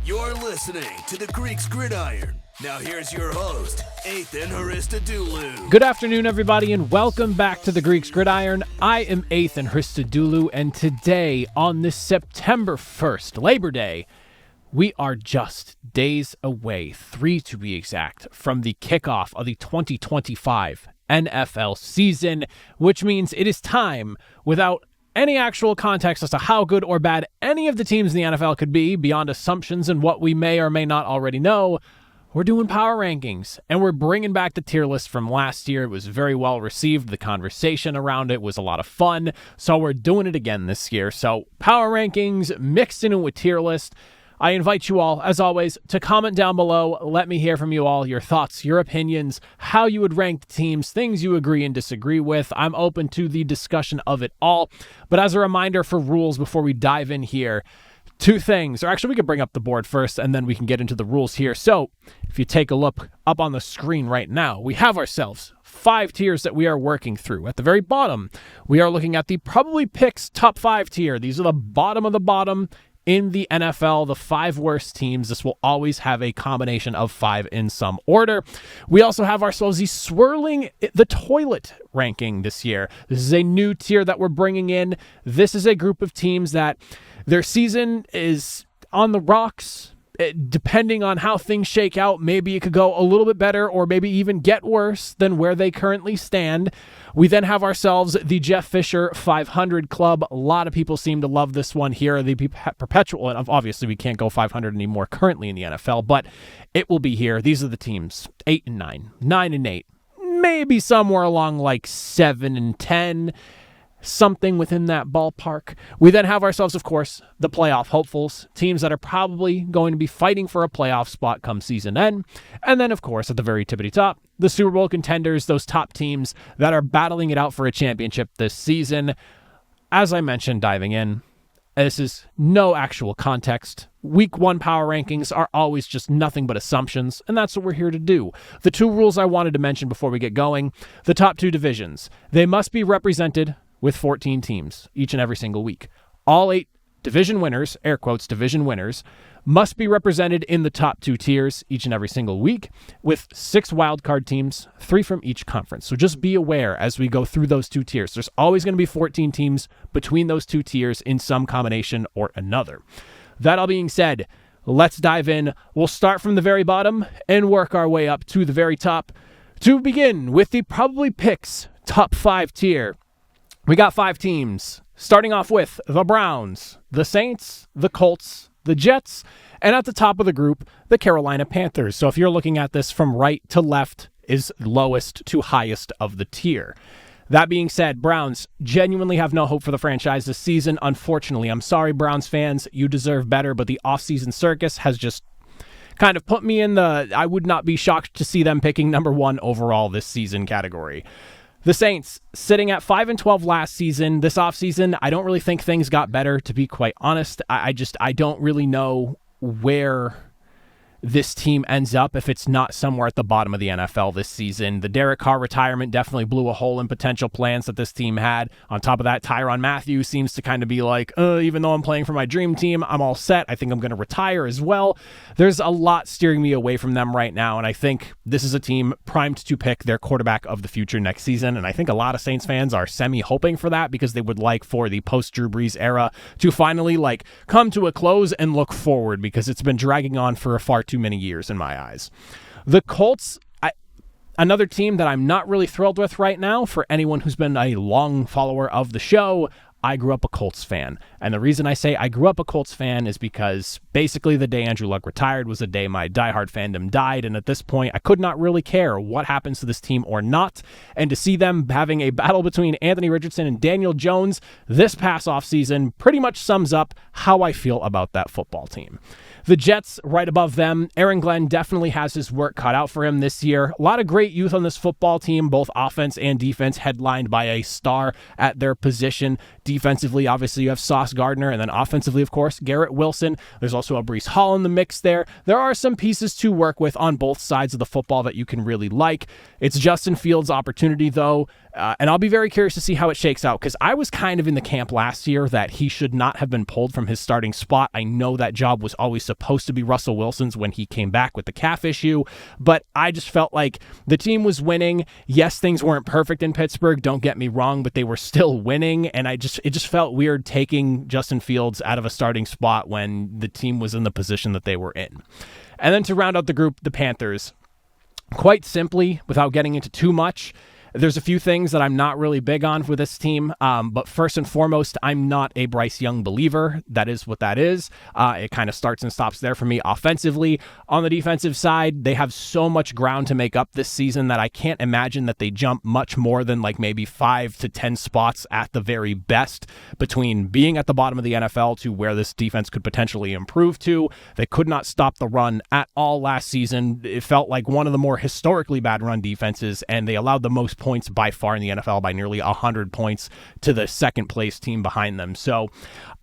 You're listening to the Greeks Gridiron. Now here's your host, Ethan Hristodoulou. Good afternoon, everybody, and welcome back to the Greeks Gridiron. I am Ethan Hristodoulou, and today, on this September 1st, Labor Day, we are just days away, 3 to be exact, from the kickoff of the 2025 NFL season, which means it is time, without any actual context as to how good or bad any of the teams in the NFL could be, beyond assumptions and what we may or may not already know. We're doing power rankings, and we're bringing back the tier list from last year. It was very well received. The conversation around it was a lot of fun, so we're doing it again this year. So power rankings mixed in with tier list. I invite you all, as always, to comment down below. Let me hear from you all, your thoughts, your opinions, how you would rank the teams, things you agree and disagree with. I'm open to the discussion of it all. But as a reminder for rules before we dive in here, two things, or actually we could bring up the board first and then we can get into the rules here. So if you take a look up on the screen right now, we have ourselves 5 tiers that we are working through. At the very bottom, we are looking at the probably picks top 5 tier. These are the bottom of the bottom in the NFL, the 5 worst teams. This will always have a combination of 5 in some order. We also have ourselves the Swirling the Toilet ranking this year. This is a new tier that we're bringing in. This is a group of teams that their season is on the rocks. Depending on how things shake out, maybe it could go a little bit better or maybe even get worse than where they currently stand. We then have ourselves the Jeff Fisher 500 Club. A lot of people seem to love this one here. The perpetual, and obviously we can't go 500 anymore currently in the NFL, but it will be here. These are the teams, 8 and 9, 9 and 8, maybe somewhere along like 7 and 10. Something within that ballpark. We then have ourselves, of course, the playoff hopefuls, teams that are probably going to be fighting for a playoff spot come season end. And then, of course, at the very tippity top, the Super Bowl contenders, those top teams that are battling it out for a championship this season. As I mentioned, diving in, this is no actual context. Week 1 power rankings are always just nothing but assumptions, and that's what we're here to do. The 2 rules I wanted to mention before we get going, the top 2 divisions, they must be represented with 14 teams each and every single week. All 8 division winners, air quotes, division winners, must be represented in the top 2 tiers each and every single week with 6 wildcard teams, 3 from each conference. So just be aware as we go through those 2 tiers. There's always going to be 14 teams between those 2 tiers in some combination or another. That all being said, let's dive in. We'll start from the very bottom and work our way up to the very top. To begin with the probably picks top 5 tier, we got 5 teams, starting off with the Browns, the Saints, the Colts, the Jets, and at the top of the group, the Carolina Panthers. So if you're looking at this from right to left, is lowest to highest of the tier. That being said, Browns genuinely have no hope for the franchise this season. Unfortunately, I'm sorry, Browns fans, you deserve better, but the offseason circus has just kind of put me in the I would not be shocked to see them picking number 1 overall this season category. The Saints, sitting at 5-12 last season. This offseason, I don't really think things got better, to be quite honest. I don't really know where this team ends up if it's not somewhere at the bottom of the NFL this season. The Derek Carr retirement definitely blew a hole in potential plans that this team had. On top of that, Tyrann Mathieu seems to kind of be like, even though I'm playing for my dream team, I'm all set. I think I'm going to retire as well. There's a lot steering me away from them right now, and I think this is a team primed to pick their quarterback of the future next season, and I think a lot of Saints fans are semi-hoping for that because they would like for the post-Drew Brees era to finally come to a close and look forward because it's been dragging on for far too many years in my eyes. The Colts, another team that I'm not really thrilled with right now. For anyone who's been a long follower of the show, I grew up a Colts fan. And the reason I say I grew up a Colts fan is because basically the day Andrew Luck retired was the day my diehard fandom died. And at this point, I could not really care what happens to this team or not. And to see them having a battle between Anthony Richardson and Daniel Jones this past offseason pretty much sums up how I feel about that football team. The Jets, right above them. Aaron Glenn definitely has his work cut out for him this year. A lot of great youth on this football team, both offense and defense, headlined by a star at their position. Defensively, obviously, you have Sauce Gardner, and then offensively, of course, Garrett Wilson. There's also a Breece Hall in the mix there. There are some pieces to work with on both sides of the football that you can really like. It's Justin Fields' opportunity, though. And I'll be very curious to see how it shakes out, because I was kind of in the camp last year that he should not have been pulled from his starting spot. I know that job was always supposed to be Russell Wilson's when he came back with the calf issue, but I just felt like the team was winning. Yes, things weren't perfect in Pittsburgh, don't get me wrong, but they were still winning, and it just felt weird taking Justin Fields out of a starting spot when the team was in the position that they were in. And then to round out the group, the Panthers. Quite simply, without getting into too much, there's a few things that I'm not really big on with this team, but first and foremost, I'm not a Bryce Young believer. That is what that is. It kind of starts and stops there for me offensively. On the defensive side, they have so much ground to make up this season that I can't imagine that they jump much more than like maybe 5 to 10 spots at the very best between being at the bottom of the NFL to where this defense could potentially improve to. They could not stop the run at all last season. It felt like one of the more historically bad run defenses, and they allowed the most points by far in the NFL by nearly 100 points to the second place team behind them. So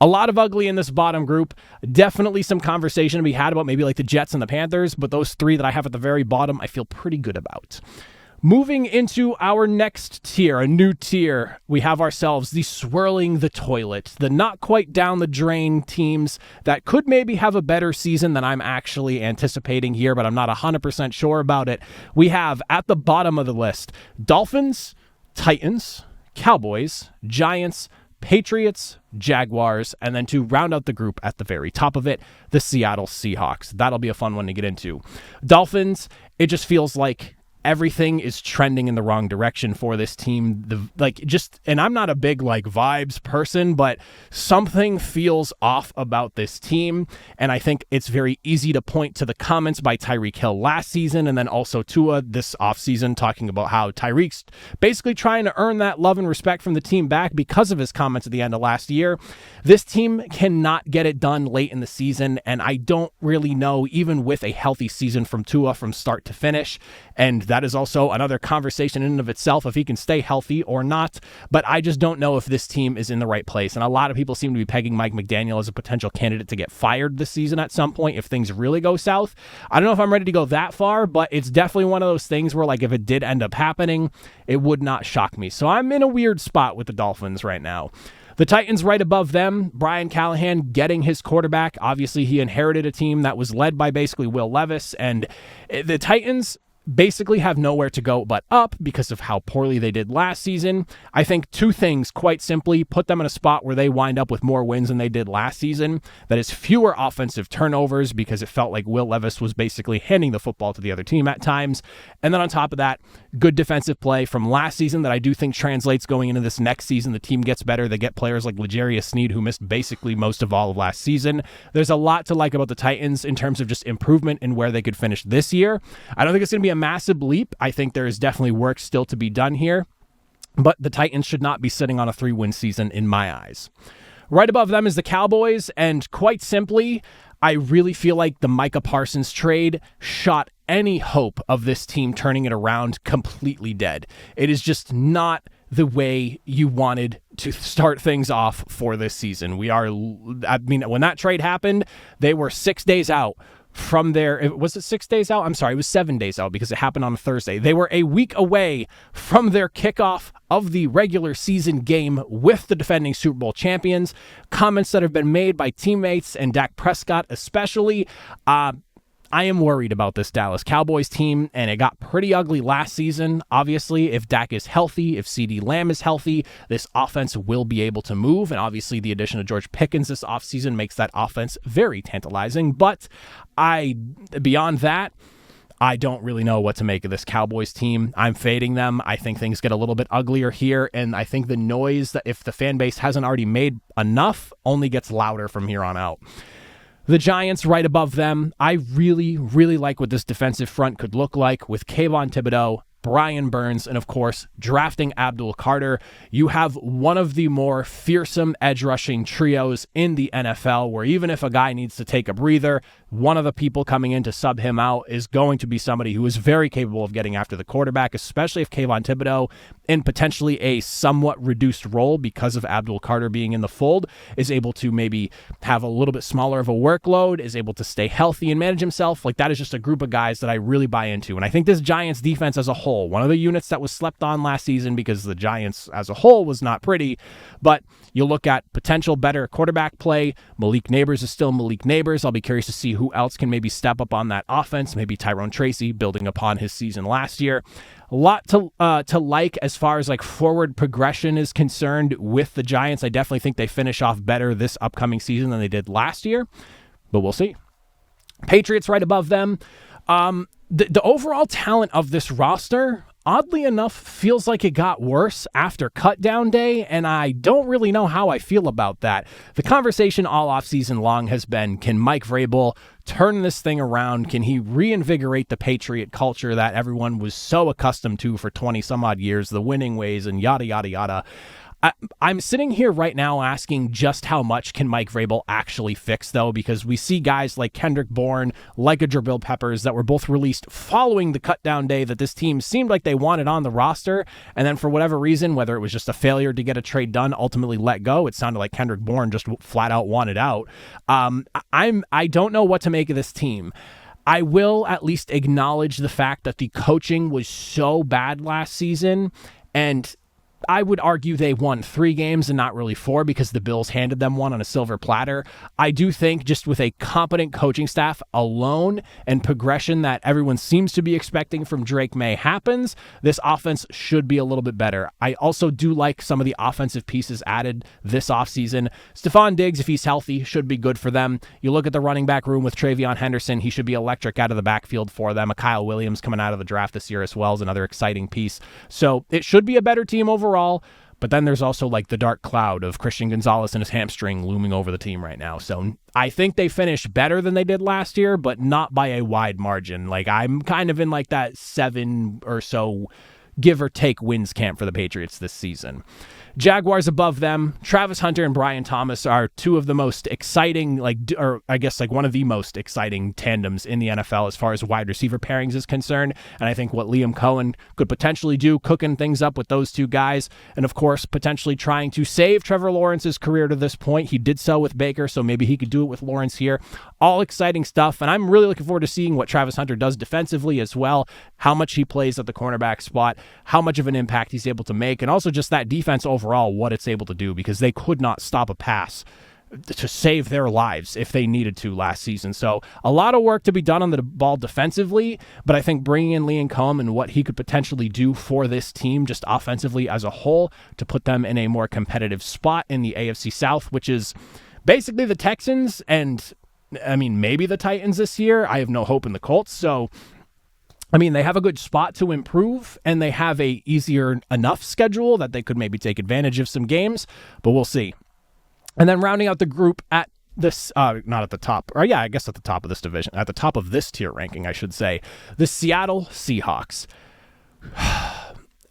a lot of ugly in this bottom group. Definitely some conversation to be had about maybe like the Jets and the Panthers, but those three that I have at the very bottom, I feel pretty good about. Moving into our next tier, a new tier, we have ourselves the Swirling the Toilet, the not quite down the drain teams that could maybe have a better season than I'm actually anticipating here, but I'm not 100% sure about it. We have at the bottom of the list, Dolphins, Titans, Cowboys, Giants, Patriots, Jaguars, and then to round out the group at the very top of it, the Seattle Seahawks. That'll be a fun one to get into. Dolphins, it just feels like everything is trending in the wrong direction for this team. And I'm not a big vibes person, but something feels off about this team. And I think it's very easy to point to the comments by Tyreek Hill last season, and then also Tua this offseason, talking about how Tyreek's basically trying to earn that love and respect from the team back because of his comments at the end of last year. This team cannot get it done late in the season, and I don't really know, even with a healthy season from Tua from start to finish, and that is also another conversation in and of itself, if he can stay healthy or not. But I just don't know if this team is in the right place. And a lot of people seem to be pegging Mike McDaniel as a potential candidate to get fired this season at some point if things really go south. I don't know if I'm ready to go that far, but it's definitely one of those things where if it did end up happening, it would not shock me. So I'm in a weird spot with the Dolphins right now. The Titans right above them, Brian Callahan getting his quarterback. Obviously, he inherited a team that was led by basically Will Levis, and the Titans basically have nowhere to go but up because of how poorly they did last season. I think two things, quite simply, put them in a spot where they wind up with more wins than they did last season. That is fewer offensive turnovers, because it felt like Will Levis was basically handing the football to the other team at times. And then on top of that, good defensive play from last season that I do think translates going into this next season. The team gets better. They get players like L'Jarius Sneed, who missed basically most of all of last season. There's a lot to like about the Titans in terms of just improvement in where they could finish this year. I don't think it's going to be a massive leap. I think there is definitely work still to be done here, but the Titans should not be sitting on a 3-win season in my eyes. Right above them is the Cowboys, and quite simply, I really feel like the Micah Parsons trade shot any hope of this team turning it around completely dead. It is just not the way you wanted to start things off for this season. When that trade happened, they were 6 days out from was it 6 days out? I'm sorry, it was 7 days out because it happened on a Thursday. They were a week away from their kickoff of the regular season game with the defending Super Bowl champions. Comments that have been made by teammates and Dak Prescott especially. I am worried about this Dallas Cowboys team, and it got pretty ugly last season. Obviously, if Dak is healthy, if CeeDee Lamb is healthy, this offense will be able to move, and obviously the addition of George Pickens this offseason makes that offense very tantalizing. But beyond that, I don't really know what to make of this Cowboys team. I'm fading them. I think things get a little bit uglier here, and I think the noise that if the fan base hasn't already made enough only gets louder from here on out. The Giants right above them, I really, really like what this defensive front could look like with Kayvon Thibodeau, Brian Burns, and of course, drafting Abdul Carter. You have one of the more fearsome edge rushing trios in the NFL, where even if a guy needs to take a breather, one of the people coming in to sub him out is going to be somebody who is very capable of getting after the quarterback, especially if Kayvon Thibodeau, in potentially a somewhat reduced role because of Abdul Carter being in the fold, is able to maybe have a little bit smaller of a workload, is able to stay healthy and manage himself. That is just a group of guys that I really buy into. And I think this Giants defense as a whole whole. One of the units that was slept on last season because the Giants as a whole was not pretty. But you look at potential better quarterback play. Malik Neighbors is still Malik Neighbors. I'll be curious to see who else can maybe step up on that offense. Maybe Tyrone Tracy building upon his season last year. A lot to like as far as like forward progression is concerned with the Giants. I definitely think they finish off better this upcoming season than they did last year, but we'll see. Patriots right above them. The overall talent of this roster, oddly enough, feels like it got worse after cutdown day, and I don't really know how I feel about that. The conversation all offseason long has been, can Mike Vrabel turn this thing around? Can he reinvigorate the Patriot culture that everyone was so accustomed to for 20 some odd years, the winning ways and yada, yada, yada. I'm sitting here right now asking just how much can Mike Vrabel actually fix, though, because we see guys like Kendrick Bourne, like a Jabril Peppers, that were both released following the cutdown day that this team seemed like they wanted on the roster, and then for whatever reason, whether it was just a failure to get a trade done, ultimately let go. It sounded like Kendrick Bourne just flat out wanted out. I don't know what to make of this team. I will at least acknowledge the fact that the coaching was so bad last season, and I would argue they won 3 games and not really 4 because the Bills handed them one on a silver platter. I do think just with a competent coaching staff alone and progression that everyone seems to be expecting from Drake May happens, this offense should be a little bit better. I also do like some of the offensive pieces added this offseason. Stephon Diggs, if he's healthy, should be good for them. You look at the running back room with Travion Henderson, he should be electric out of the backfield for them. Kyle Williams coming out of the draft this year as well is another exciting piece. So it should be a better team overall. But then there's also like the dark cloud of Christian Gonzalez and his hamstring looming over the team right now. So I think they finish better than they did last year, but not by a wide margin. Like I'm kind of in like that 7 or so give or take wins camp for the Patriots this season. Jaguars above them, Travis Hunter and Brian Thomas are two of the most exciting, or I guess one of the most exciting tandems in the NFL as far as wide receiver pairings is concerned. And I think what Liam Cohen could potentially do, cooking things up with those two guys, and of course, potentially trying to save Trevor Lawrence's career to this point. He did so with Baker, so maybe he could do it with Lawrence here. All exciting stuff. And I'm really looking forward to seeing what Travis Hunter does defensively as well, how much he plays at the cornerback spot, how much of an impact he's able to make, and also just that defense overall, what it's able to do, because they could not stop a pass to save their lives if they needed to last season. So a lot of work to be done on the ball defensively, but I think bringing in Liam Cohen and what he could potentially do for this team just offensively as a whole to put them in a more competitive spot in the AFC South, which is basically the Texans and maybe the Titans this year. I have no hope in the Colts. So they have a good spot to improve, and they have a easier enough schedule that they could maybe take advantage of some games, but we'll see. And then rounding out the group at this, not at the top, or yeah, I guess at the top of this division, at the top of this tier ranking, I should say, the Seattle Seahawks.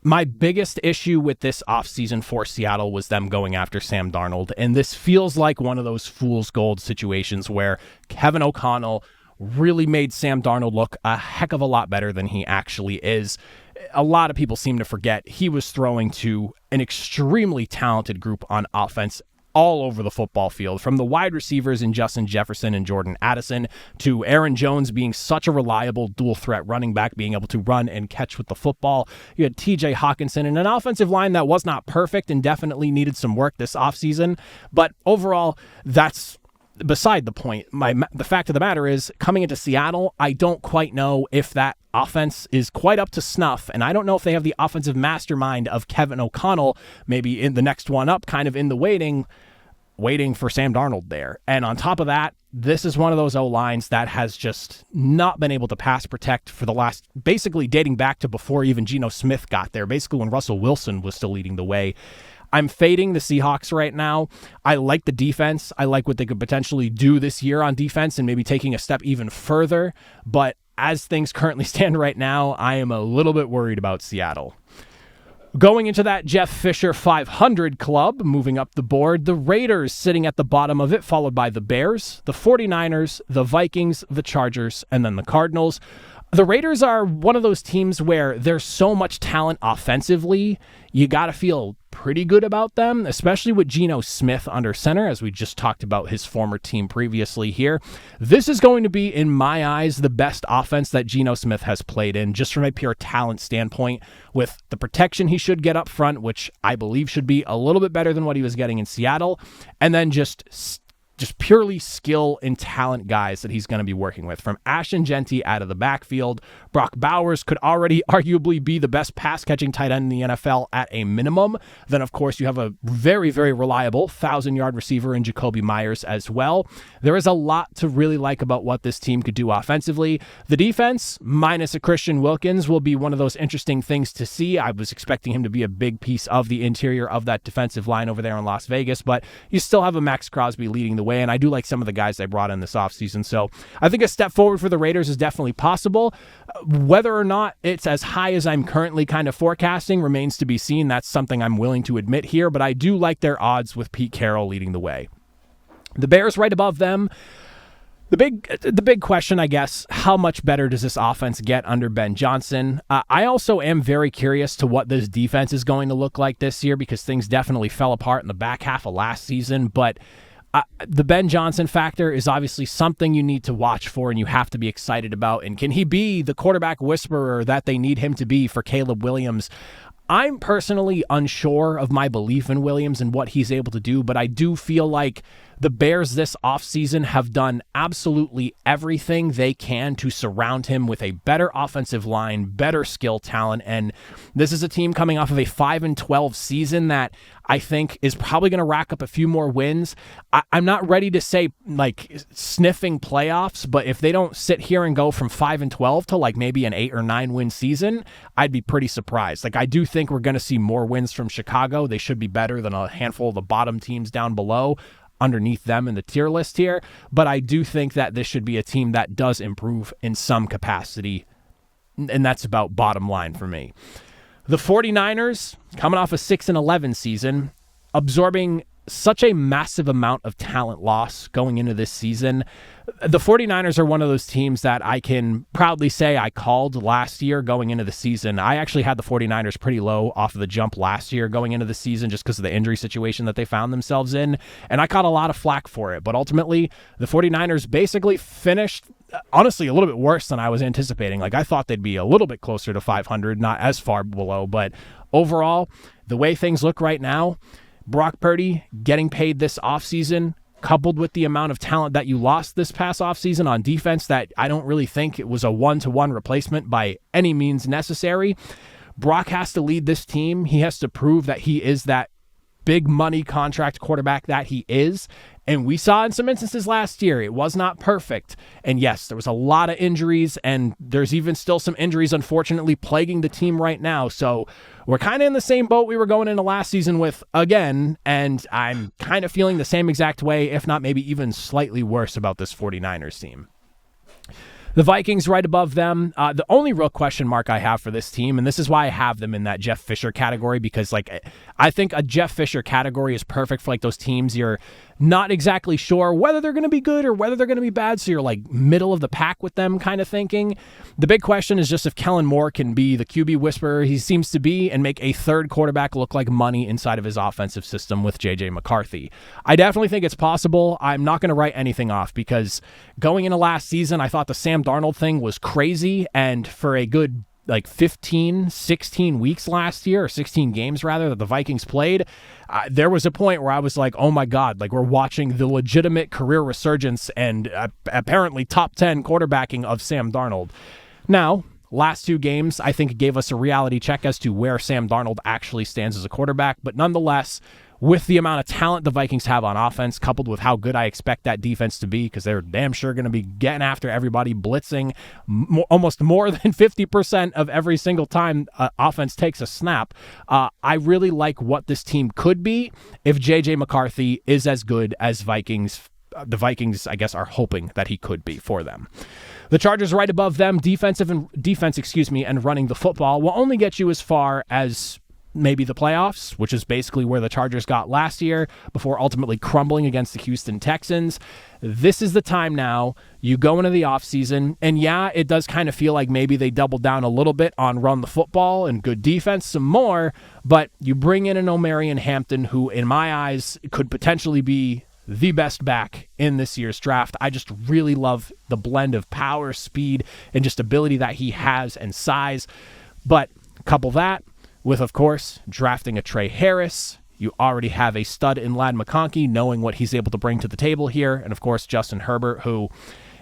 My biggest issue with this offseason for Seattle was them going after Sam Darnold, and this feels like one of those fool's gold situations where Kevin O'Connell really made Sam Darnold look a heck of a lot better than he actually is. A lot of people seem to forget he was throwing to an extremely talented group on offense all over the football field, from the wide receivers in Justin Jefferson and Jordan Addison to Aaron Jones being such a reliable dual threat running back, being able to run and catch with the football. You had TJ Hawkinson and an offensive line that was not perfect and definitely needed some work this offseason. But overall, that's beside the point. The fact of the matter is, coming into Seattle, I don't quite know if that offense is quite up to snuff, and I don't know if they have the offensive mastermind of Kevin O'Connell, maybe in the next one up, kind of in the waiting for Sam Darnold there. And on top of that, this is one of those O-lines that has just not been able to pass protect for the last, basically dating back to before even Geno Smith got there, basically when Russell Wilson was still leading the way. I'm fading the Seahawks right now. I like the defense. I like what they could potentially do this year on defense and maybe taking a step even further. But as things currently stand right now, I am a little bit worried about Seattle. Going into that Jeff Fisher 500 club, moving up the board, the Raiders sitting at the bottom of it, followed by the Bears, the 49ers, the Vikings, the Chargers, and then the Cardinals. The Raiders are one of those teams where there's so much talent offensively, you got to feel pretty good about them, especially with Geno Smith under center, as we just talked about his former team previously here. This is going to be, in my eyes, the best offense that Geno Smith has played in, just from a pure talent standpoint, with the protection he should get up front, which I believe should be a little bit better than what he was getting in Seattle, and then just purely skill and talent guys that he's going to be working with. From Ashton Genty out of the backfield, Brock Bowers could already arguably be the best pass-catching tight end in the NFL at a minimum. Then, of course, you have a very, very reliable 1,000-yard receiver in Jacoby Myers as well. There is a lot to really like about what this team could do offensively. The defense, minus a Christian Wilkins, will be one of those interesting things to see. I was expecting him to be a big piece of the interior of that defensive line over there in Las Vegas, but you still have a Max Crosby leading the way, and I do like some of the guys they brought in this offseason. So I think a step forward for the Raiders is definitely possible. Whether or not it's as high as I'm currently kind of forecasting remains to be seen. That's something I'm willing to admit here, but I do like their odds with Pete Carroll leading the way. The Bears right above them. The big question, I guess, how much better does this offense get under Ben Johnson? I also am very curious to what this defense is going to look like this year, because things definitely fell apart in the back half of last season, but the Ben Johnson factor is obviously something you need to watch for and you have to be excited about. And can he be the quarterback whisperer that they need him to be for Caleb Williams? I'm personally unsure of my belief in Williams and what he's able to do, but I do feel like the Bears this offseason have done absolutely everything they can to surround him with a better offensive line, better skill talent, and this is a team coming off of a 5-12 season that I think is probably going to rack up a few more wins. I'm not ready to say like sniffing playoffs, but if they don't sit here and go from 5-12 to like maybe an 8 or 9 win season, I'd be pretty surprised. Like, I do think we're going to see more wins from Chicago. They should be better than a handful of the bottom teams down below, underneath them in the tier list here, but I do think that this should be a team that does improve in some capacity, and that's about bottom line for me. The 49ers, coming off a 6-11 season, absorbing such a massive amount of talent loss going into this season. The 49ers are one of those teams that I can proudly say I called last year going into the season. I actually had the 49ers pretty low off of the jump last year going into the season just because of the injury situation that they found themselves in, and I caught a lot of flack for it. But ultimately, the 49ers basically finished, honestly, a little bit worse than I was anticipating. Like, I thought they'd be a little bit closer to 500, not as far below, but overall, the way things look right now, Brock Purdy getting paid this offseason, coupled with the amount of talent that you lost this past offseason on defense that I don't really think it was a one-to-one replacement by any means necessary. Brock has to lead this team. He has to prove that he is that big money contract quarterback that he is. And we saw in some instances last year, it was not perfect. And yes, there was a lot of injuries, and there's even still some injuries, unfortunately, plaguing the team right now. So we're kind of in the same boat we were going into last season with again, and I'm kind of feeling the same exact way, if not maybe even slightly worse about this 49ers team. The Vikings right above them. The only real question mark I have for this team, and this is why I have them in that Jeff Fisher category, because like I think a Jeff Fisher category is perfect for like those teams you're not exactly sure whether they're going to be good or whether they're going to be bad, so you're like middle of the pack with them kind of thinking. The big question is just if Kellen Moore can be the QB whisperer he seems to be and make a third quarterback look like money inside of his offensive system with J.J. McCarthy. I definitely think it's possible. I'm not going to write anything off because going into last season, I thought the Sam Darnold thing was crazy, and for a good like 16 weeks last year, or 16 games rather, that the Vikings played, there was a point where I was like, oh my God, like we're watching the legitimate career resurgence and apparently top 10 quarterbacking of Sam Darnold. Now, last 2 games, I think gave us a reality check as to where Sam Darnold actually stands as a quarterback, but nonetheless, with the amount of talent the Vikings have on offense, coupled with how good I expect that defense to be, because they're damn sure going to be getting after everybody, blitzing almost more than 50% of every single time offense takes a snap. I really like what this team could be if J.J. McCarthy is as good as the Vikings, I guess, are hoping that he could be for them. The Chargers right above them, defense, and running the football will only get you as far as maybe the playoffs, which is basically where the Chargers got last year before ultimately crumbling against the Houston Texans. This is the time now. You go into the offseason, and yeah, it does kind of feel like maybe they doubled down a little bit on run the football and good defense some more, but you bring in an Omarion Hampton who, in my eyes, could potentially be the best back in this year's draft. I just really love the blend of power, speed, and just ability that he has and size. But couple that with, of course, drafting a Trey Harris. You already have a stud in Ladd McConkey, knowing what he's able to bring to the table here. And, of course, Justin Herbert, who,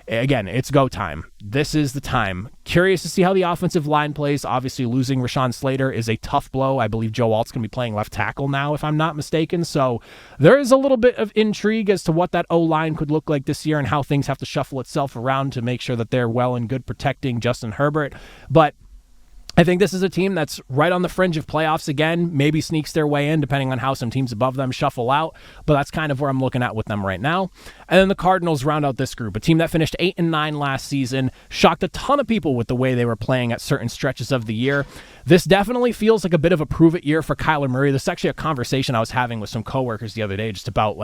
again, it's go time. This is the time. Curious to see how the offensive line plays. Obviously, losing Rashawn Slater is a tough blow. I believe Joe Alt's going to be playing left tackle now, if I'm not mistaken. So there is a little bit of intrigue as to what that O-line could look like this year and how things have to shuffle itself around to make sure that they're well and good protecting Justin Herbert. But I think this is a team that's right on the fringe of playoffs again, maybe sneaks their way in depending on how some teams above them shuffle out, but that's kind of where I'm looking at with them right now. And then the Cardinals round out this group, a team that finished 8-9 last season, shocked a ton of people with the way they were playing at certain stretches of the year. This definitely feels like a bit of a prove-it year for Kyler Murray. This is actually a conversation I was having with some coworkers the other day just about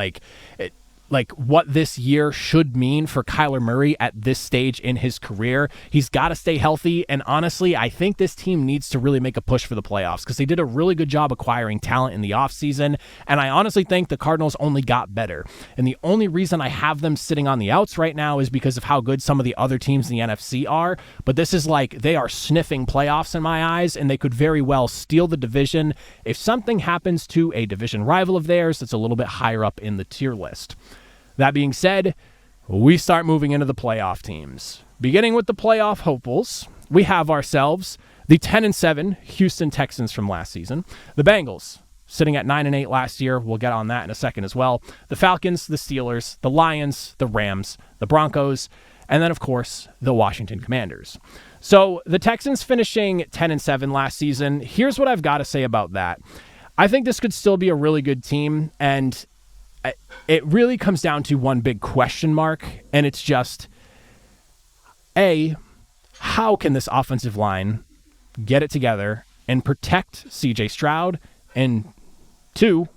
what this year should mean for Kyler Murray at this stage in his career. He's got to stay healthy, and honestly, I think this team needs to really make a push for the playoffs because they did a really good job acquiring talent in the offseason, and I honestly think the Cardinals only got better. And the only reason I have them sitting on the outs right now is because of how good some of the other teams in the NFC are, but this is like they are sniffing playoffs in my eyes, and they could very well steal the division if something happens to a division rival of theirs that's a little bit higher up in the tier list. That being said, we start moving into the playoff teams. Beginning with the playoff hopefuls, we have ourselves the 10-7 Houston Texans from last season, the Bengals sitting at 9-8 last year. We'll get on that in a second as well. The Falcons, the Steelers, the Lions, the Rams, the Broncos, and then, of course, the Washington Commanders. So the Texans finishing 10-7 last season, here's what I've got to say about that. I think this could still be a really good team, and it really comes down to one big question mark, and it's just, A, how can this offensive line get it together and protect C.J. Stroud? And 2,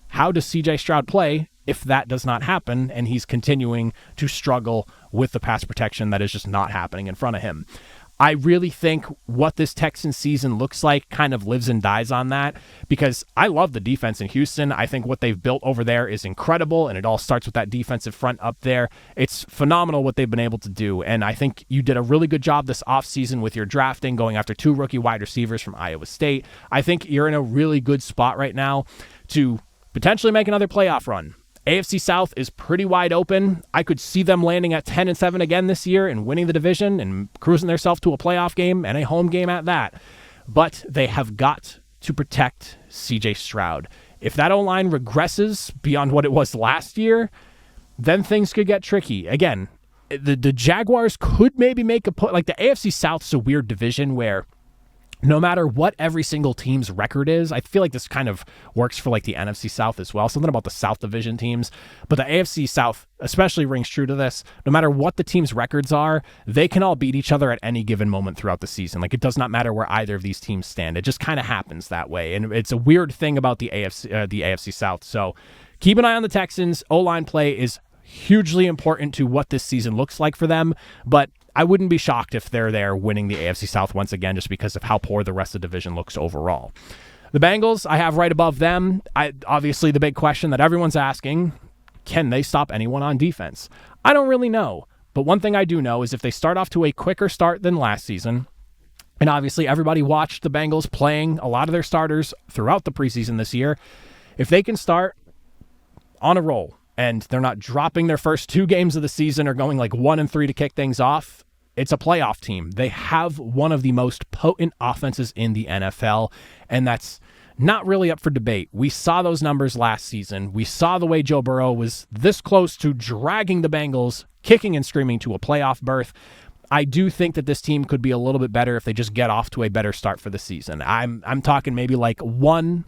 how does C.J. Stroud play if that does not happen and he's continuing to struggle with the pass protection that is just not happening in front of him? I really think what this Texans season looks like kind of lives and dies on that, because I love the defense in Houston. I think what they've built over there is incredible, and it all starts with that defensive front up there. It's phenomenal what they've been able to do, and I think you did a really good job this offseason with your drafting, going after 2 rookie wide receivers from Iowa State. I think you're in a really good spot right now to potentially make another playoff run. AFC South is pretty wide open. I could see them landing at 10-7 again this year and winning the division and cruising themselves to a playoff game and a home game at that. But they have got to protect C.J. Stroud. If that O-line regresses beyond what it was last year, then things could get tricky. Again, the Jaguars could maybe make a put. Like, the AFC South's a weird division where no matter what every single team's record is, I feel like this kind of works for like the NFC South as well. Something about the South Division teams. But the AFC South especially rings true to this. No matter what the team's records are, they can all beat each other at any given moment throughout the season. Like, it does not matter where either of these teams stand. It just kind of happens that way. And it's a weird thing about the AFC South. So keep an eye on the Texans. O-line play is hugely important to what this season looks like for them. But I wouldn't be shocked if they're there winning the AFC South once again, just because of how poor the rest of the division looks overall. The Bengals, I have right above them. Obviously, the big question that everyone's asking, can they stop anyone on defense? I don't really know. But one thing I do know is if they start off to a quicker start than last season, and obviously everybody watched the Bengals playing a lot of their starters throughout the preseason this year, if they can start on a roll, and they're not dropping their first 2 games of the season or going like 1-3 to kick things off, it's a playoff team. They have one of the most potent offenses in the NFL, and that's not really up for debate. We saw those numbers last season. We saw the way Joe Burrow was this close to dragging the Bengals, kicking and screaming to a playoff berth. I do think that this team could be a little bit better if they just get off to a better start for the season. I'm talking maybe like 1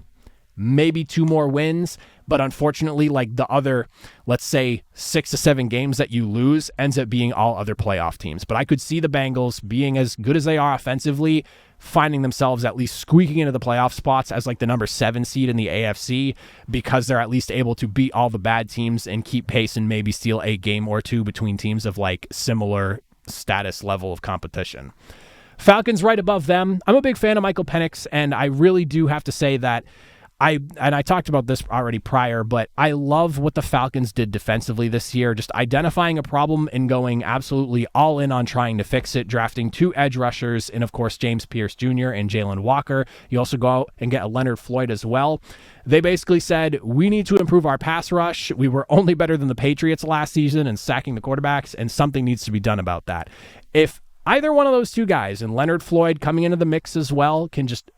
maybe 2 more wins, but unfortunately, like the other, let's say 6 to 7 games that you lose ends up being all other playoff teams. But I could see the Bengals being as good as they are offensively, finding themselves at least squeaking into the playoff spots as like the number 7 seed in the AFC, because they're at least able to beat all the bad teams and keep pace and maybe steal a game or two between teams of like similar status level of competition. Falcons right above them. I'm a big fan of Michael Penix, and I really do have to say that I talked about this already prior, but I love what the Falcons did defensively this year, just identifying a problem and going absolutely all in on trying to fix it, drafting 2 edge rushers, and of course, James Pierce Jr. and Jalen Walker. You also go out and get a Leonard Floyd as well. They basically said, we need to improve our pass rush. We were only better than the Patriots last season in sacking the quarterbacks, and something needs to be done about that. If either one of those 2 guys, and Leonard Floyd coming into the mix as well, can just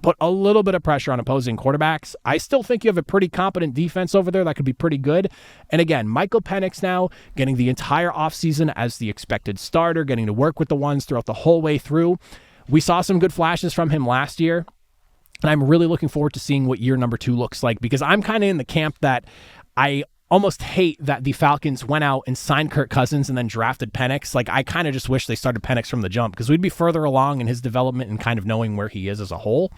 put a little bit of pressure on opposing quarterbacks, I still think you have a pretty competent defense over there that could be pretty good. And again, Michael Penix now getting the entire offseason as the expected starter, getting to work with the ones throughout the whole way through. We saw some good flashes from him last year, and I'm really looking forward to seeing what year number 2 looks like, because I'm kind of in the camp that I almost hate that the Falcons went out and signed Kirk Cousins and then drafted Penix. Like, I kind of just wish they started Penix from the jump, because we'd be further along in his development and kind of knowing where he is as a whole.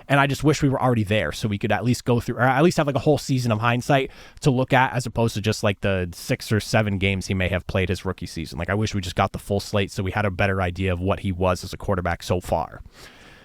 And I just wish we were already there so we could at least go through, or at least have like a whole season of hindsight to look at, as opposed to just like the 6 or 7 games he may have played his rookie season. Like, I wish we just got the full slate so we had a better idea of what he was as a quarterback so far.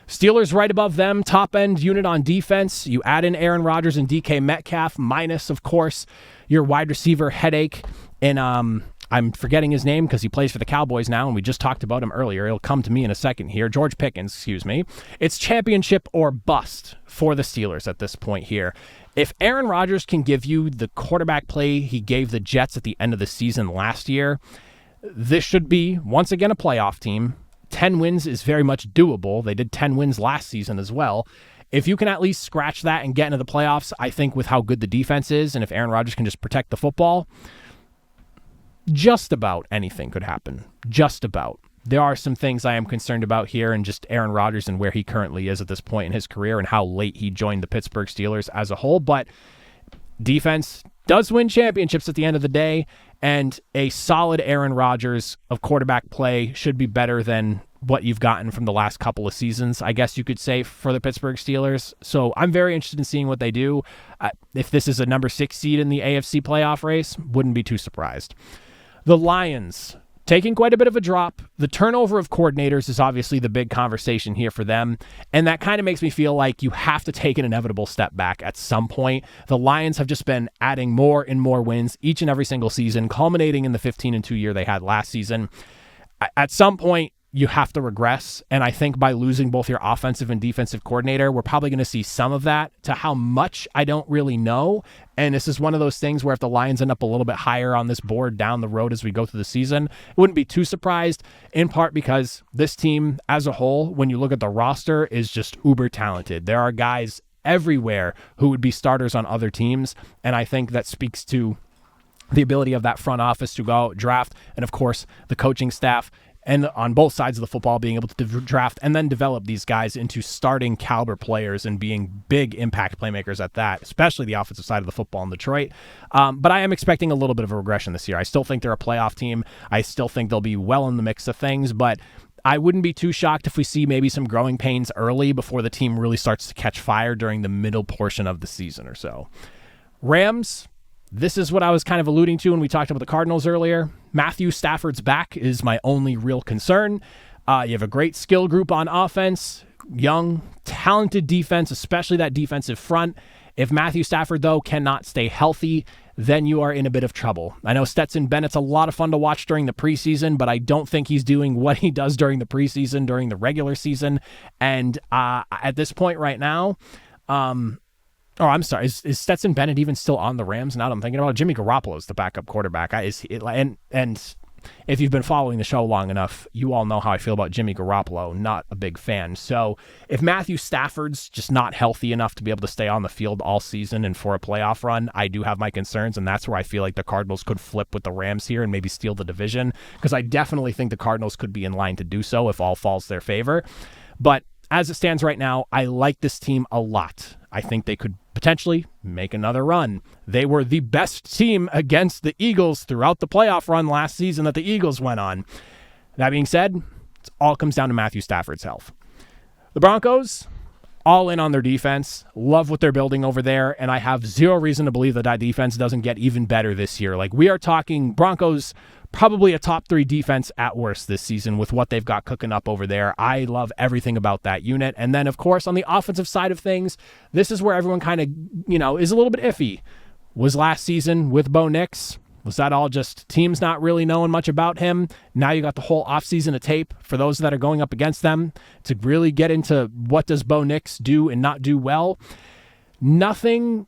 Steelers right above them, top end unit on defense. You add in Aaron Rodgers and DK Metcalf, minus, of course, your wide receiver headache. And I'm forgetting his name because he plays for the Cowboys now, and we just talked about him earlier. He'll come to me in a second here. George Pickens, excuse me. It's championship or bust for the Steelers at this point here. If Aaron Rodgers can give you the quarterback play he gave the Jets at the end of the season last year, this should be, once again, a playoff team. 10 wins is very much doable. They did 10 wins last season as well. If you can at least scratch that and get into the playoffs, I think with how good the defense is, and if Aaron Rodgers can just protect the football, just about anything could happen. Just about. There are some things I am concerned about here, and just Aaron Rodgers and where he currently is at this point in his career and how late he joined the Pittsburgh Steelers as a whole. But defense does win championships at the end of the day, and a solid Aaron Rodgers of quarterback play should be better than what you've gotten from the last couple of seasons, I guess you could say, for the Pittsburgh Steelers. So I'm very interested in seeing what they do. If this is a number 6 seed in the AFC playoff race, wouldn't be too surprised. The Lions, taking quite a bit of a drop. The turnover of coordinators is obviously the big conversation here for them, and that kind of makes me feel like you have to take an inevitable step back at some point. The Lions have just been adding more and more wins each and every single season, culminating in the 15-2 year they had last season. At some point, you have to regress, and I think by losing both your offensive and defensive coordinator, we're probably going to see some of that. To how much, I don't really know, and this is one of those things where if the Lions end up a little bit higher on this board down the road as we go through the season, I wouldn't be too surprised, in part because this team as a whole, when you look at the roster, is just uber talented. There are guys everywhere who would be starters on other teams, and I think that speaks to the ability of that front office to go out, draft, and of course the coaching staff, and on both sides of the football, being able to draft and then develop these guys into starting caliber players and being big impact playmakers at that, especially the offensive side of the football in Detroit. But I am expecting a little bit of a regression this year. I still think they're a playoff team. I still think they'll be well in the mix of things, but I wouldn't be too shocked if we see maybe some growing pains early before the team really starts to catch fire during the middle portion of the season or so. Rams, this is what I was kind of alluding to when we talked about the Cardinals earlier. Matthew Stafford's back is my only real concern. You have a great skill group on offense, young, talented defense, especially that defensive front. If Matthew Stafford, though, cannot stay healthy, then you are in a bit of trouble. I know Stetson Bennett's a lot of fun to watch during the preseason, but I don't think he's doing what he does during the preseason, during the regular season. And at this point right now, I'm sorry. Is Stetson Bennett even still on the Rams? Now that I'm thinking about it, Jimmy Garoppolo is the backup quarterback. And if you've been following the show long enough, you all know how I feel about Jimmy Garoppolo. Not a big fan. So if Matthew Stafford's just not healthy enough to be able to stay on the field all season and for a playoff run, I do have my concerns, and that's where I feel like the Cardinals could flip with the Rams here and maybe steal the division, because I definitely think the Cardinals could be in line to do so if all falls their favor. But as it stands right now, I like this team a lot. I think they could potentially make another run. They were the best team against the Eagles throughout the playoff run last season that the Eagles went on. That being said, it all comes down to Matthew Stafford's health. The Broncos, all in on their defense, love what they're building over there, and I have zero reason to believe that that defense doesn't get even better this year. Like, we are talking Broncos, probably a top 3 defense at worst this season with what they've got cooking up over there. I love everything about that unit. And then, of course, on the offensive side of things, this is where everyone kind of, is a little bit iffy. Was last season with Bo Nix? Was that all just teams not really knowing much about him? Now you got the whole offseason of tape for those that are going up against them to really get into what does Bo Nix do and not do well. Nothing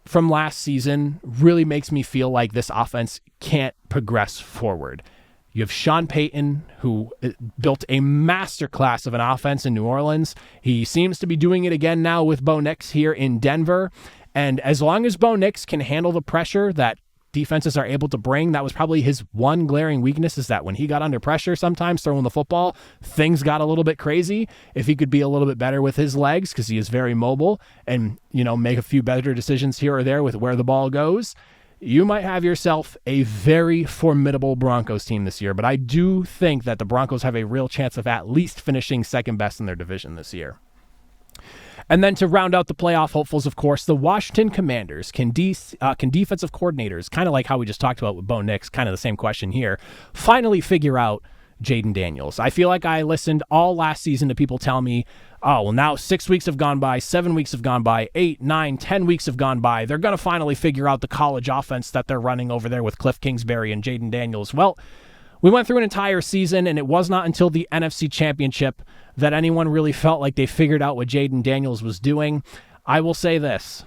from last season really makes me feel like this offense can't progress forward. You have Sean Payton, who built a masterclass of an offense in New Orleans. He seems to be doing it again now with Bo Nix here in Denver. And as long as Bo Nix can handle the pressure that defenses are able to bring, that was probably his one glaring weakness, is that when he got under pressure sometimes throwing the football, things got a little bit crazy. If he could be a little bit better with his legs, because he is very mobile, and make a few better decisions here or there with where the ball goes, you might have yourself a very formidable Broncos team this year. But I do think that the Broncos have a real chance of at least finishing second best in their division this year. And then to round out the playoff hopefuls, of course, the Washington Commanders can defensive coordinators, kind of like how we just talked about with Bo Nix, kind of the same question here, finally figure out Jaden Daniels. I feel like I listened all last season to people tell me, oh, well, now 6 weeks have gone by, 7 weeks have gone by, 8, 9, 10 weeks have gone by. They're going to finally figure out the college offense that they're running over there with Cliff Kingsbury and Jaden Daniels. Well, we went through an entire season, and it was not until the NFC Championship that anyone really felt like they figured out what Jaden Daniels was doing. I will say this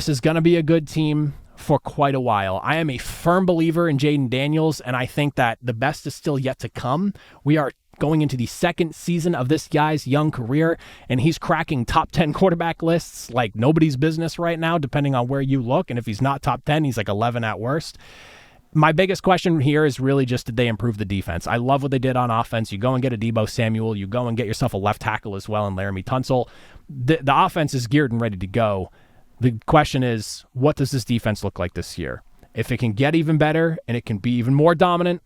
is going to be a good team for quite a while. I am a firm believer in Jaden Daniels, and I think that the best is still yet to come. We are going into the second season of this guy's young career, and he's cracking top 10 quarterback lists like nobody's business right now, depending on where you look. And if he's not top 10, he's like 11 at worst. My biggest question here is really just, did they improve the defense? I love what they did on offense. You go and get a Deebo Samuel. You go and get yourself a left tackle as well in Laramie Tunsil. The offense is geared and ready to go. The question is, what does this defense look like this year? If it can get even better and it can be even more dominant,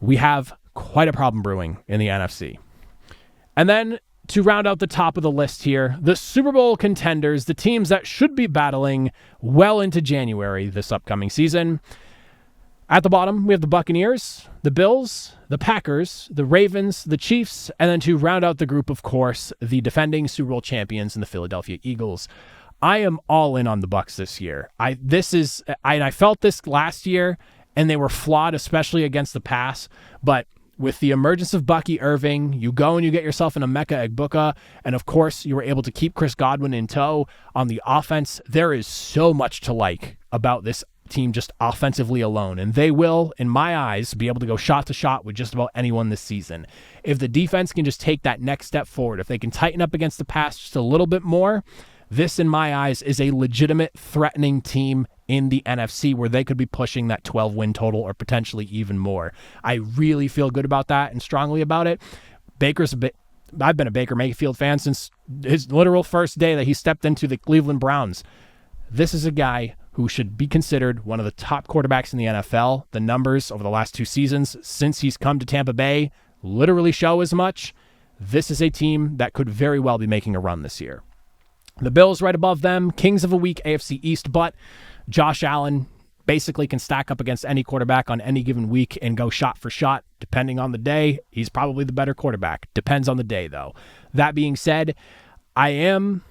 we have quite a problem brewing in the NFC. And then to round out the top of the list here, the Super Bowl contenders, the teams that should be battling well into January this upcoming season. At the bottom, we have the Buccaneers, the Bills, the Packers, the Ravens, the Chiefs, and then to round out the group, of course, the defending Super Bowl champions and the Philadelphia Eagles. I am all in on the Bucs this year. I felt this last year, and they were flawed, especially against the pass, but with the emergence of Bucky Irving, you go and you get yourself an Emeka Egbuka, and of course, you were able to keep Chris Godwin in tow on the offense. There is so much to like about this team just offensively alone, and they will, in my eyes, be able to go shot to shot with just about anyone this season. If the defense can just take that next step forward, if they can tighten up against the pass just a little bit more, this, in my eyes, is a legitimate threatening team in the NFC where they could be pushing that 12-win total or potentially even more. I really feel good about that and strongly about it. I've been a Baker Mayfield fan since his literal first day that he stepped into the Cleveland Browns. This is a guy who should be considered one of the top quarterbacks in the NFL. The numbers over the last 2 seasons since he's come to Tampa Bay literally show as much. This is a team that could very well be making a run this year. The Bills right above them, kings of a weak AFC East, but Josh Allen basically can stack up against any quarterback on any given week and go shot for shot. Depending on the day, he's probably the better quarterback. Depends on the day, though. That being said, I am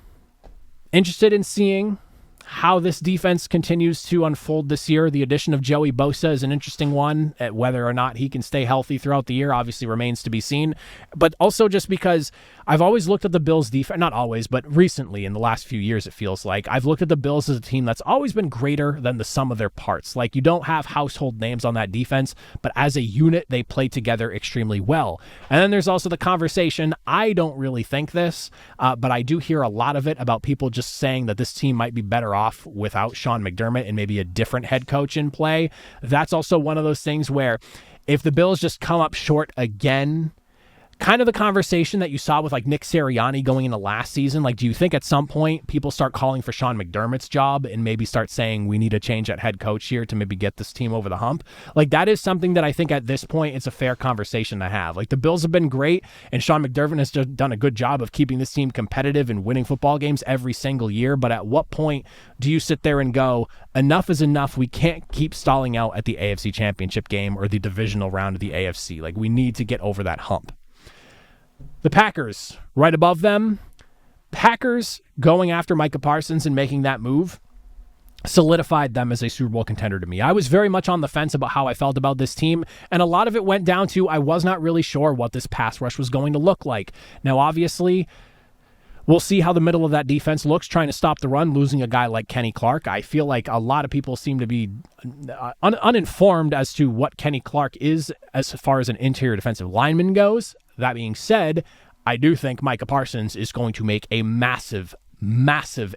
interested in seeing how this defense continues to unfold this year. The addition of Joey Bosa is an interesting one. Whether or not he can stay healthy throughout the year obviously remains to be seen. But also just because I've always looked at the Bills defense, not always, but recently in the last few years, it feels like I've looked at the Bills as a team that's always been greater than the sum of their parts. Like, you don't have household names on that defense, but as a unit, they play together extremely well. And then there's also the conversation, I don't really think this, but I do hear a lot of it about people just saying that this team might be better off without Sean McDermott and maybe a different head coach in play. That's also one of those things where if the Bills just come up short again, kind of the conversation that you saw with like Nick Sirianni going into last season. Like, do you think at some point people start calling for Sean McDermott's job and maybe start saying we need a change at head coach here to maybe get this team over the hump? Like, that is something that I think at this point it's a fair conversation to have. Like, the Bills have been great, and Sean McDermott has just done a good job of keeping this team competitive and winning football games every single year. But at what point do you sit there and go, enough is enough? We can't keep stalling out at the AFC Championship game or the divisional round of the AFC. Like, we need to get over that hump. The Packers, right above them. Packers going after Micah Parsons and making that move solidified them as a Super Bowl contender to me. I was very much on the fence about how I felt about this team, and a lot of it went down to I was not really sure what this pass rush was going to look like. Now, obviously, we'll see how the middle of that defense looks trying to stop the run, losing a guy like Kenny Clark. I feel like a lot of people seem to be uninformed as to what Kenny Clark is as far as an interior defensive lineman goes. That being said, I do think Micah Parsons is going to make a massive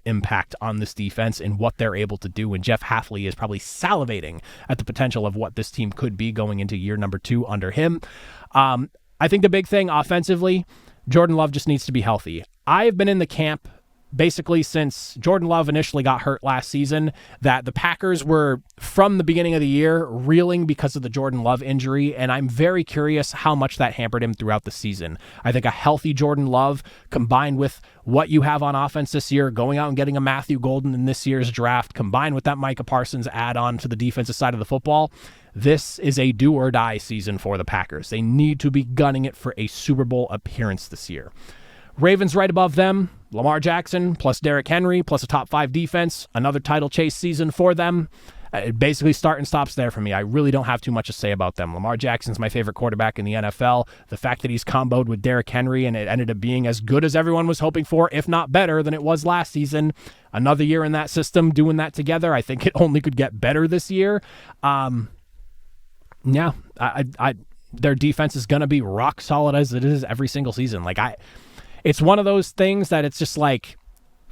impact on this defense and what they're able to do. And Jeff Hafley is probably salivating at the potential of what this team could be going into year number 2 under him. I think the big thing offensively, Jordan Love just needs to be healthy. I've been in the camp basically since Jordan Love initially got hurt last season that the Packers were, from the beginning of the year, reeling because of the Jordan Love injury, and I'm very curious how much that hampered him throughout the season. I think a healthy Jordan Love combined with what you have on offense this year, going out and getting a Matthew Golden in this year's draft, combined with that Micah Parsons add-on to the defensive side of the football, this is a do-or-die season for the Packers. They need to be gunning it for a Super Bowl appearance this year. Ravens right above them, Lamar Jackson plus Derrick Henry plus a top 5 defense, another title chase season for them. It basically start and stops there for me. I really don't have too much to say about them. Lamar Jackson's my favorite quarterback in the NFL. The fact that he's comboed with Derrick Henry and it ended up being as good as everyone was hoping for, if not better than it was last season. Another year in that system doing that together. I think it only could get better this year. Their defense is going to be rock solid as it is every single season. It's one of those things that it's just like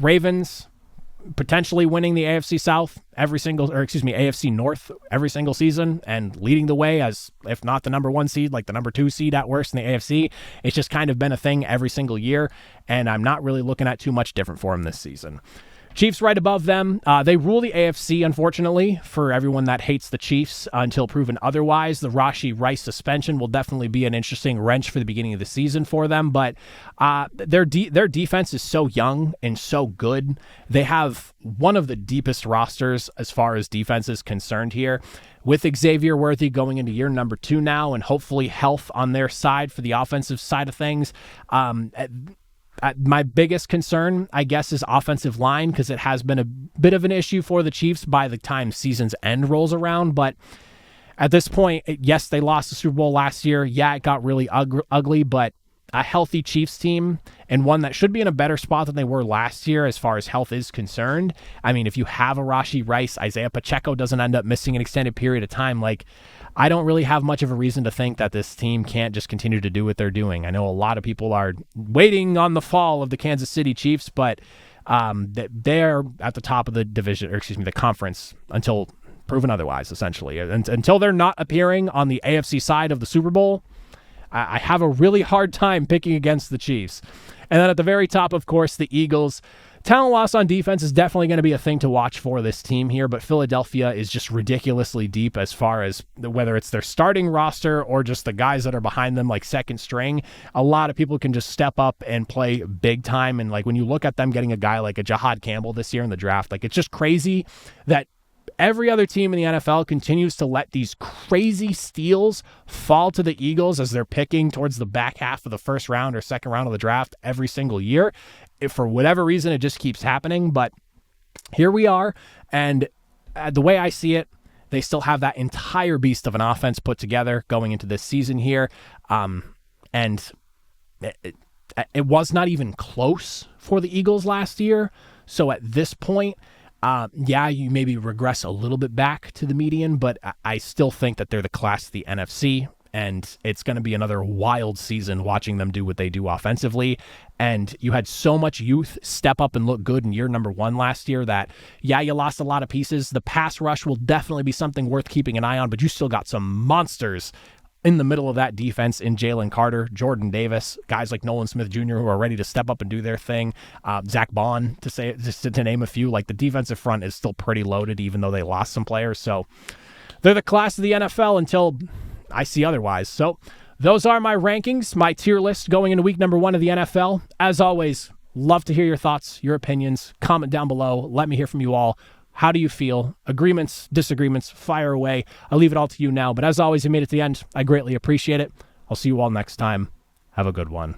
Ravens potentially winning the AFC AFC North every single season and leading the way as, if not the number 1 seed, like the number 2 seed at worst in the AFC. It's just kind of been a thing every single year, and I'm not really looking at too much different for them this season. Chiefs right above them. They rule the AFC, unfortunately, for everyone that hates the Chiefs until proven otherwise. The Rashee Rice suspension will definitely be an interesting wrench for the beginning of the season for them, but their defense is so young and so good. They have one of the deepest rosters as far as defense is concerned here. With Xavier Worthy going into year number 2 now and hopefully health on their side for the offensive side of things, my biggest concern, I guess, is offensive line, because it has been a bit of an issue for the Chiefs by the time season's end rolls around. But at this point, yes, they lost the Super Bowl last year. Yeah, it got really ugly, but a healthy Chiefs team and one that should be in a better spot than they were last year as far as health is concerned. I mean, if you have a Rashee Rice, Isaiah Pacheco doesn't end up missing an extended period of time, I don't really have much of a reason to think that this team can't just continue to do what they're doing. I know a lot of people are waiting on the fall of the Kansas City Chiefs, but they're at the top of the the conference until proven otherwise, essentially. Until they're not appearing on the AFC side of the Super Bowl, I have a really hard time picking against the Chiefs. And then at the very top, of course, the Eagles. Talent loss on defense is definitely going to be a thing to watch for this team here, but Philadelphia is just ridiculously deep as far as whether it's their starting roster or just the guys that are behind them, like second string. A lot of people can just step up and play big time, and when you look at them getting a guy like a Jahad Campbell this year in the draft, it's just crazy that every other team in the NFL continues to let these crazy steals fall to the Eagles as they're picking towards the back half of the first round or second round of the draft every single year. If for whatever reason, it just keeps happening. But here we are. And the way I see it, they still have that entire beast of an offense put together going into this season here. And it was not even close for the Eagles last year. So at this point, you maybe regress a little bit back to the median, but I still think that they're the class of the NFC, and it's going to be another wild season watching them do what they do offensively. And you had so much youth step up and look good in year number 1 last year that, you lost a lot of pieces. The pass rush will definitely be something worth keeping an eye on, but you still got some monsters in the middle of that defense in Jalen Carter, Jordan Davis, guys like Nolan Smith Jr. who are ready to step up and do their thing. Zach Bond, to name a few. Like, the defensive front is still pretty loaded, even though they lost some players. So they're the class of the NFL until I see otherwise. So those are my rankings, my tier list going into week number 1 of the NFL. As always, love to hear your thoughts, your opinions. Comment down below. Let me hear from you all. How do you feel? Agreements, disagreements, fire away. I'll leave it all to you now. But as always, you made it to the end. I greatly appreciate it. I'll see you all next time. Have a good one.